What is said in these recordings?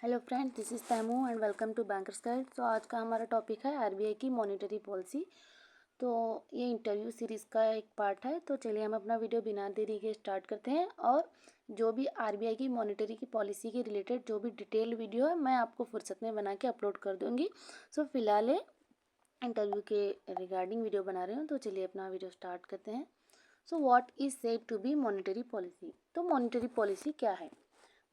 Hello friends, this is Taimu and welcome to bankers guide. तो आज का हमारा टॉपिक है आरबीआई की मॉनेटरी पॉलिसी। तो ये इंटरव्यू सीरीज़ का एक पार्ट है। तो चलिए हम अपना वीडियो बिना देरी के स्टार्ट करते हैं। और जो भी आरबीआई की मॉनेटरी की पॉलिसी के रिलेटेड जो भी डिटेल वीडियो है मैं आपको फुर्सत में बना के अपलोड कर दूँगी। सो फिलहाल इंटरव्यू के रिगार्डिंग वीडियो बना रही हूँ। तो चलिए अपना वीडियो स्टार्ट करते हैं। So what is said to be monetary policy. तो मॉनेटरी पॉलिसी क्या है?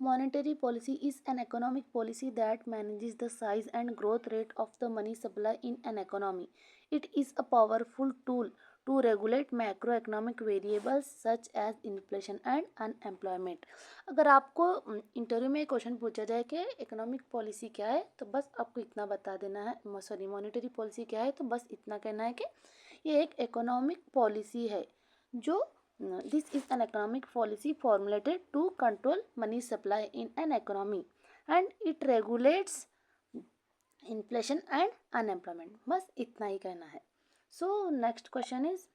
Monetary policy is an economic policy that manages the size and growth rate of the money supply in an economy. It is a powerful tool to regulate macroeconomic variables such as inflation and unemployment. अगर आपको interview में question पूछा जाए कि economic policy क्या है, तो बस आपको इतना बता देना है, सॉरी मॉनेटरी पॉलिसी क्या है, तो बस इतना कहना है कि ये एक इकोनॉमिक पॉलिसी है जो this is an economic policy formulated to control money supply in an economy and it regulates inflation and unemployment. बस इतना ही कहना है. So next question is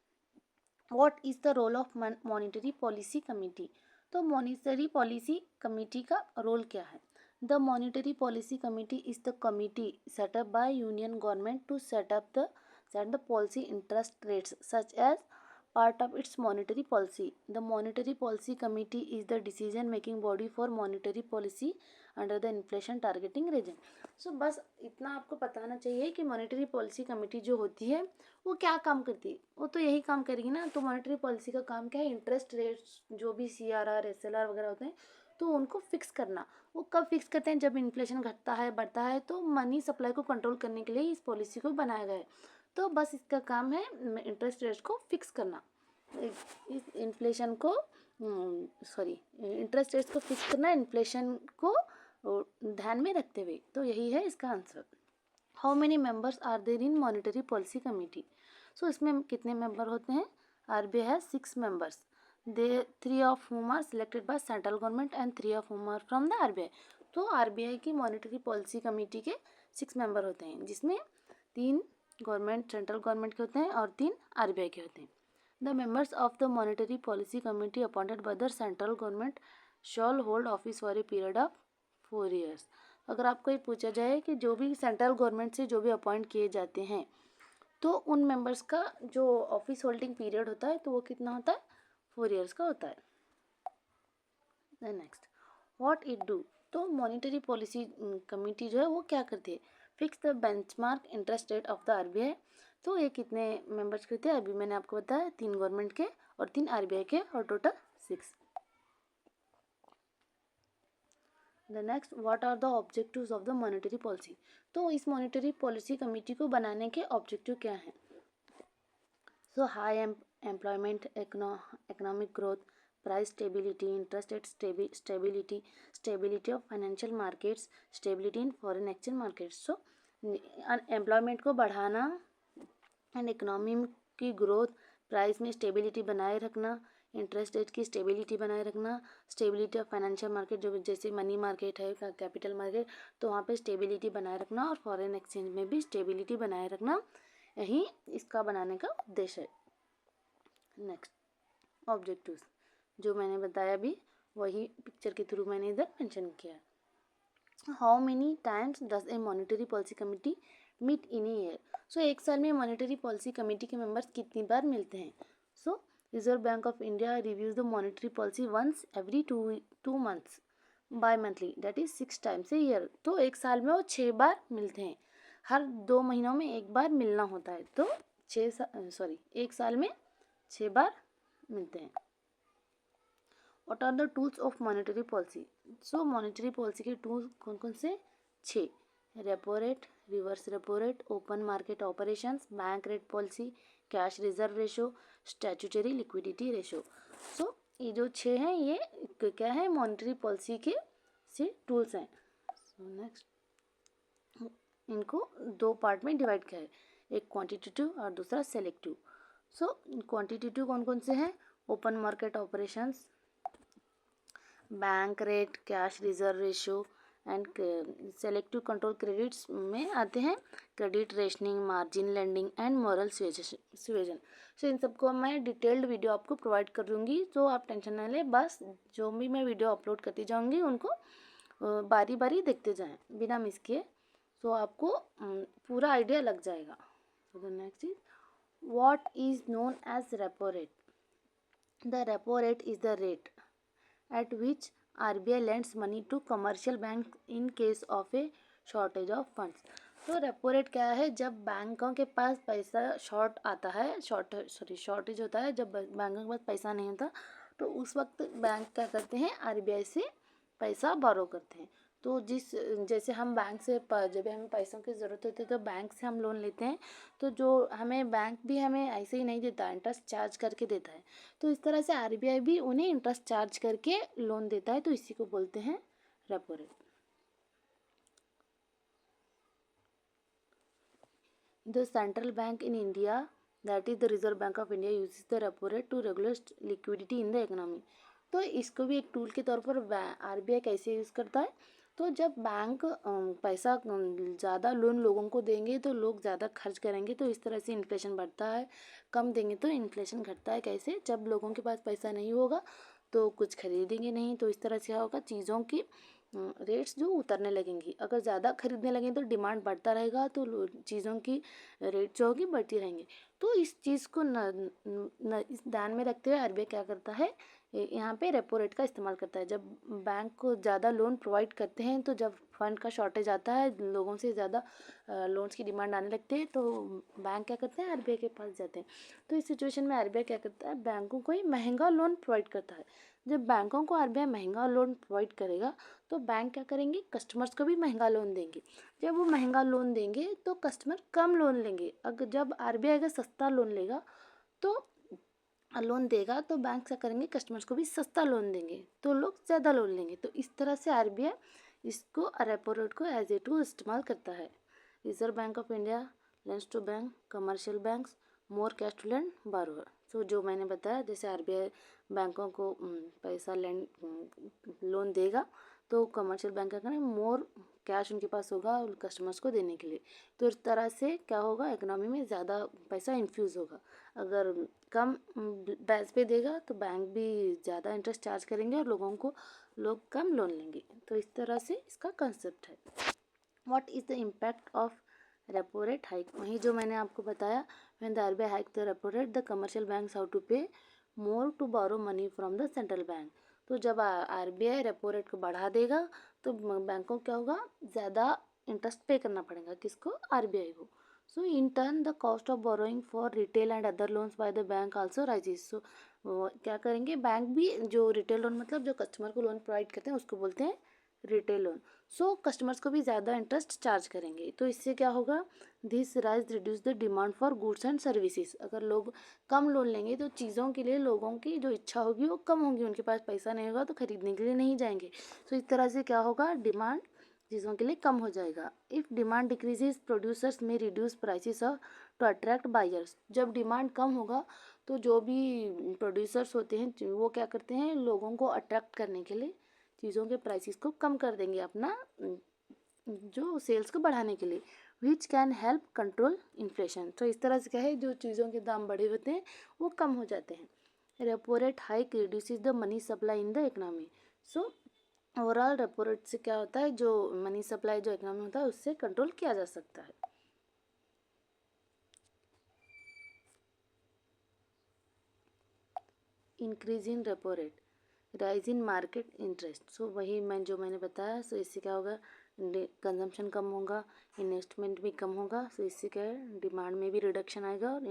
what is the role of monetary policy committee. तो monetary policy committee का role क्या है? The monetary policy committee is the committee set up by union government to set the policy interest rates such as part of its monetary policy. The monetary policy committee is the decision making body for monetary policy under the inflation targeting regime. So बस इतना आपको बताना चाहिए कि monetary policy committee जो होती है वो क्या काम करती है। वो तो यही काम करेगी ना। तो मॉनेटरी पॉलिसी का काम क्या है? इंटरेस्ट रेट्स जो भी CRR SLR वगैरह होते हैं तो उनको फिक्स करना। वो कब फिक्स करते हैं? जब इन्फ्लेशन घटता है बढ़ता है। तो मनी सप्लाई को कंट्रोल करने के लिए इस पॉलिसी को बनाया गया है। तो बस इसका काम है इंटरेस्ट रेट्स को फिक्स करना, इस इन्फ्लेशन को इंटरेस्ट रेट्स को फिक्स करना इन्फ्लेशन को ध्यान में रखते हुए। तो यही है इसका answer. How many members are there in monetary policy committee. So इसमें कितने मेंबर होते हैं? RBI has 6 members, they 3 of whom are selected by central government and 3 of whom are from the RBI. तो आरबीआई की monetary policy committee के 6 member होते हैं जिसमें 3 गवर्नमेंट सेंट्रल गवर्नमेंट के होते हैं और 3 आरबीआई के होते हैं। The members of the Monetary Policy Committee appointed by the central government shall hold office for a period of 4 years. अगर आपको ये पूछा जाए कि जो भी सेंट्रल गवर्नमेंट से जो भी अपॉइंट किए जाते हैं तो उन मेंबर्स का जो ऑफिस होल्डिंग पीरियड होता है तो वो कितना होता है? 4 years का होता है. Next, what it do. तो मॉनेटरी पॉलिसी कमेटी जो है वो क्या करती है? Fix the benchmark interest rate of the RBI. तो ये कितने मेंबर्स करते हैं? अभी मैंने आपको बताया 3 गवर्नमेंट के और 3 आरबीआई के और total 6. The next, what are the objectives of the monetary policy. तो इस मॉनेटरी पॉलिसी कमेटी को बनाने के ऑब्जेक्टिव क्या हैं? So high employment, economic growth, price stability, interest rate stability of financial markets, stability in foreign exchange markets. So employment को बढ़ाना and economy की ग्रोथ, प्राइस में स्टेबिलिटी बनाए रखना, इंटरेस्ट रेट की स्टेबिलिटी बनाए रखना, स्टेबिलिटी ऑफ फाइनेंशियल मार्केट जो जैसे मनी मार्केट है, कैपिटल मार्केट, तो वहाँ पे स्टेबिलिटी बनाए रखना और फॉरेन एक्सचेंज में भी स्टेबिलिटी बनाए रखना, यही इसका बनाने का उद्देश्य है. नेक्स्ट, ऑब्जेक्टिव्स जो मैंने बताया भी वही पिक्चर के थ्रू मैंने इधर मेंशन किया. How many times does a monetary policy committee meet in a year. So एक साल में मॉनेटरी पॉलिसी कमेटी के मेंबर्स कितनी बार मिलते हैं? So reserve bank of India reviews the monetary policy once every two months bimonthly, that is 6 times a year. तो एक साल में वो 6 बार मिलते हैं. हर 2 महीनों में एक बार मिलना होता है. तो एक साल में 6 बार मिलते हैं. What are the tools of monetary policy. So monetary policy के टूल्स कौन कौन से? 6. Repo rate, reverse repo rate, open market operations, bank rate policy, cash reserve ratio, statutory liquidity ratio. So ये जो 6 हैं ये क्या है? मॉनेटरी पॉलिसी के से टूल्स हैं. सो नेक्स्ट, इनको 2 पार्ट में डिवाइड किया है, एक क्वांटिटेटिव और दूसरा सेलेक्टिव. सो क्वांटिटेटिव कौन कौन से हैं? Open market operations, bank rate, cash reserve ratio and selective control credits में आते हैं credit rationing, margin lending and moral suasion. So इन सबको मैं डिटेल्ड वीडियो आपको प्रोवाइड कर दूंगी, तो आप टेंशन ना लें. बस जो भी मैं वीडियो अपलोड करती जाऊंगी उनको बारी बारी देखते जाएं बिना मिस किए, तो आपको पूरा आइडिया लग जाएगा। तो next is what is known as repo rate. The repo rate is the rate at which RBI lends money to commercial banks in case of a shortage of funds। तो repo rate क्या है? जब बैंकों के पास पैसा short आता है, shortage होता है, जब बैंकों के पास पैसा नहीं होता, तो उस वक्त बैंक क्या करते हैं? आरबीआई से पैसा बोरो करते हैं। तो जैसे हम बैंक से जब हमें पैसों की ज़रूरत होती है तो बैंक से हम लोन लेते हैं, तो जो हमें बैंक भी हमें ऐसे ही नहीं देता, इंटरेस्ट चार्ज करके देता है। तो इस तरह से आरबीआई भी उन्हें इंटरेस्ट चार्ज करके लोन देता है, तो इसी को बोलते हैं repo rate. The central bank in India, that is the Reserve bank of India, uses the repo rate to regulate liquidity in the economy. तो इसको भी एक टूल के तौर पर आरबीआई कैसे यूज़ करता है? तो जब बैंक पैसा ज़्यादा लोन लोगों को देंगे तो लोग ज़्यादा खर्च करेंगे, तो इस तरह से इन्फ्लेशन बढ़ता है। कम देंगे तो इन्फ्लेशन घटता है। कैसे? जब लोगों के पास पैसा नहीं होगा तो कुछ खरीदेंगे नहीं, तो इस तरह से क्या होगा? चीज़ों की रेट्स जो उतरने लगेंगी। अगर ज़्यादा खरीदने लगें तो डिमांड बढ़ता रहेगा, तो चीज़ों की रेट जो होगी बढ़ती रहेंगी। तो इस चीज़ को इस ध्यान में रखते हुए आरबीआई क्या करता है? यहाँ पे रेपो रेट का इस्तेमाल करता है। जब बैंक को ज़्यादा लोन प्रोवाइड करते हैं, तो जब फंड का शॉर्टेज आता है, लोगों से ज़्यादा लोन्स की डिमांड आने लगती है, तो बैंक क्या करते हैं? आरबीआई के पास जाते हैं। तो इस सिचुएशन में आरबीआई क्या करता है? बैंकों को ही महंगा लोन प्रोवाइड करता है। जब बैंकों को आरबीआई महंगा लोन प्रोवाइड करेगा, तो बैंक क्या करेंगे? कस्टमर्स को भी महंगा लोन देंगे। जब वो महंगा लोन देंगे तो कस्टमर कम लोन लेंगे। अगर जब आरबीआई अगर सस्ता लोन लेगा तो लोन देगा, तो बैंक क्या करेंगे? कस्टमर्स को भी सस्ता लोन देंगे, तो लोग ज़्यादा लोन लेंगे। तो इस तरह से आरबीआई इसको रेपो रेट को एज ए टूल इस्तेमाल करता है। Reserve bank of India lends to bank commercial banks more cash to lend borrower. तो जो मैंने बताया, जैसे आरबीआई बैंकों को पैसा लोन देगा, तो कमर्शियल बैंक क्या करें? मोर कैश उनके पास होगा कस्टमर्स को देने के लिए। तो इस तरह से क्या होगा? इकोनॉमी में ज़्यादा पैसा इन्फ्यूज़ होगा। अगर कम ब्याज पे देगा तो बैंक भी ज़्यादा इंटरेस्ट चार्ज करेंगे और लोग कम लोन लेंगे। तो इस तरह से इसका कंसेप्ट है। What is the impact of repo rate hike? वहीं जो मैंने आपको बताया, when the RBI hike the repo rate the commercial banks how to pay more to borrow money from the central bank. तो जब आरबीआई रेपो रेट को बढ़ा देगा तो बैंकों क्या होगा? ज़्यादा इंटरेस्ट पे करना पड़ेगा। किसको? आरबीआई को। So in turn the cost of borrowing for retail and other loans by the bank also rises। So क्या करेंगे? बैंक भी जो रिटेल लोन, मतलब जो कस्टमर को लोन प्रोवाइड करते हैं, उसको बोलते हैं रिटेल लोन। सो कस्टमर्स को भी ज़्यादा इंटरेस्ट चार्ज करेंगे। तो इससे क्या होगा? This rise reduce the demand for goods and services. अगर लोग कम लोन लेंगे तो चीज़ों के लिए लोगों की जो इच्छा होगी वो कम होगी, उनके पास पैसा नहीं होगा तो खरीदने के लिए नहीं जाएंगे। तो इस तरह से क्या होगा? डिमांड चीज़ों के लिए कम हो जाएगा। If demand decreases producers may reduce prices to attract buyers. जब डिमांड कम होगा तो जो भी प्रोड्यूसर्स होते हैं वो क्या करते हैं? लोगों को अट्रैक्ट करने के लिए चीज़ों के प्राइसेस को कम कर देंगे, अपना जो सेल्स को बढ़ाने के लिए। Which can help control inflation. तो इस तरह से क्या है? जो चीज़ों के दाम बढ़े होते हैं वो कम हो जाते हैं। Repo rate hike reduces the money supply in the economy. So overall repo rate से क्या होता है? जो मनी सप्लाई जो इकोनॉमी होता है उससे कंट्रोल किया जा सकता है। Increase in repo rate rise in market interest. So वही मैंने बताया। सो इससे क्या होगा? कंजम्पशन कम होगा, इन्वेस्टमेंट भी कम होगा। सो इससे क्या है? डिमांड में भी रिडक्शन आएगा और